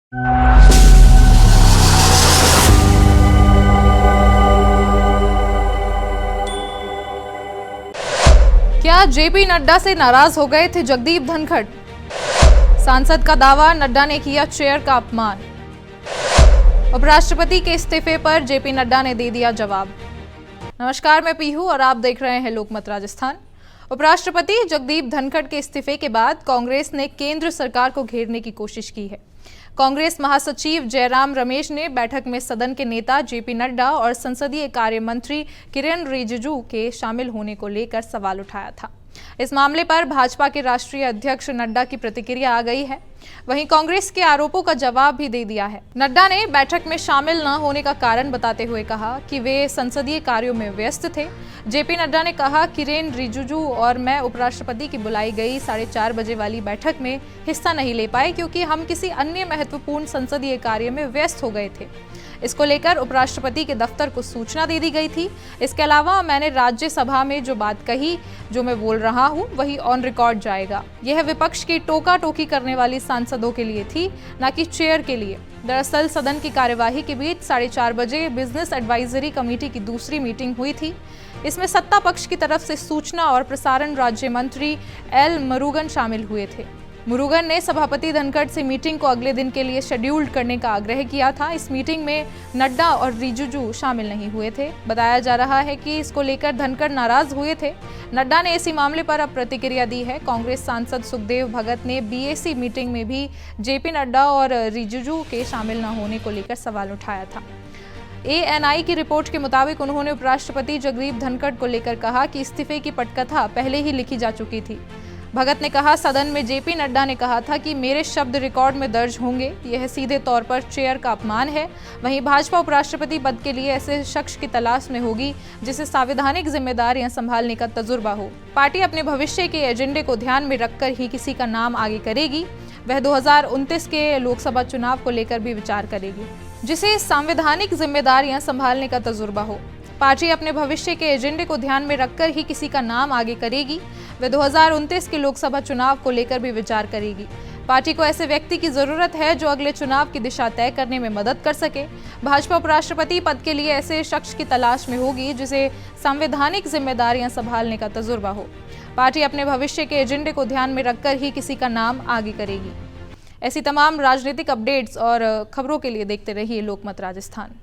क्या जेपी नड्डा से नाराज हो गए थे जगदीप धनखड़? सांसद का दावा, नड्डा ने किया चेयर का अपमान। उपराष्ट्रपति के इस्तीफे पर जेपी नड्डा ने दे दिया जवाब। नमस्कार, मैं पीहू और आप देख रहे हैं लोकमत राजस्थान। उपराष्ट्रपति जगदीप धनखड़ के इस्तीफे के बाद कांग्रेस ने केंद्र सरकार को घेरने की कोशिश की है। कांग्रेस महासचिव जयराम रमेश ने बैठक में सदन के नेता जेपी नड्डा और संसदीय कार्य मंत्री किरेन रिजिजू के शामिल होने को लेकर सवाल उठाया था। इस मामले पर भाजपा के राष्ट्रीय अध्यक्ष नड्डा की प्रतिक्रिया आ गई है। वहीं कांग्रेस के आरोपों का जवाब भी दे दिया है। नड्डा ने बैठक में शामिल न होने का कारण बताते हुए कहा कि वे संसदीय कार्यों में व्यस्त थे। जेपी नड्डा ने कहा, किरेन रिजिजू और मैं उपराष्ट्रपति की बुलाई गई 4:30 बजे वाली बैठक में हिस्सा नहीं ले पाए क्योंकि हम किसी अन्य महत्वपूर्ण संसदीय कार्य में व्यस्त हो गए थे। इसको लेकर उपराष्ट्रपति के दफ्तर को सूचना दे दी गई थी। इसके अलावा मैंने राज्यसभा में जो बात कही, जो मैं बोल रहा हूँ वही ऑन रिकॉर्ड जाएगा। यह विपक्ष की टोका टोकी करने वाली सांसदों के लिए थी, न कि चेयर के लिए। दरअसल सदन की कार्यवाही के बीच 4:30 बजे बिजनेस एडवाइजरी कमेटी की दूसरी मीटिंग हुई थी। इसमें सत्ता पक्ष की तरफ से सूचना और प्रसारण राज्य मंत्री एल मुरुगन शामिल हुए थे। मुरुगन ने सभापति धनखड़ से मीटिंग को अगले दिन के लिए शेड्यूल्ड करने का आग्रह किया था। इस मीटिंग में नड्डा और रिजिजू शामिल नहीं हुए थे। बताया जा रहा है कि इसको लेकर धनखड़ नाराज हुए थे। नड्डा ने इसी मामले पर अब प्रतिक्रिया दी है। कांग्रेस सांसद सुखदेव भगत ने बीएसी मीटिंग में भी जेपी नड्डा और रिजिजू के शामिल न होने को लेकर सवाल उठाया था। एएनआई की रिपोर्ट के मुताबिक उन्होंने उपराष्ट्रपति जगदीप धनखड़ को लेकर कहा कि इस्तीफे की पटकथा पहले ही लिखी जा चुकी थी। भगत ने कहा, सदन में जेपी नड्डा ने कहा था कि मेरे शब्द रिकॉर्ड में दर्ज होंगे। यह सीधे तौर पर चेयर का अपमान है। वहीं भाजपा उपराष्ट्रपति पद के लिए ऐसे शख्स की तलाश में होगी जिसे संवैधानिक जिम्मेदारियां संभालने का तजुर्बा हो। पार्टी अपने भविष्य के एजेंडे को ध्यान में रखकर ही किसी का नाम आगे करेगी। वह 2029 के लोकसभा चुनाव को लेकर भी विचार करेगी जिसे संवैधानिक जिम्मेदारियां संभालने का तजुर्बा हो। पार्टी अपने भविष्य के एजेंडे को ध्यान में रखकर ही किसी का नाम आगे करेगी। वह 2029 के लोकसभा चुनाव को लेकर भी विचार करेगी। पार्टी को ऐसे व्यक्ति की जरूरत है जो अगले चुनाव की दिशा तय करने में मदद कर सके। भाजपा उपराष्ट्रपति पद के लिए ऐसे शख्स की तलाश में होगी जिसे संवैधानिक जिम्मेदारियां संभालने का तजुर्बा हो। पार्टी अपने भविष्य के एजेंडे को ध्यान में रखकर ही किसी का नाम आगे करेगी। ऐसी तमाम राजनीतिक अपडेट्स और खबरों के लिए देखते रहिए लोकमत राजस्थान।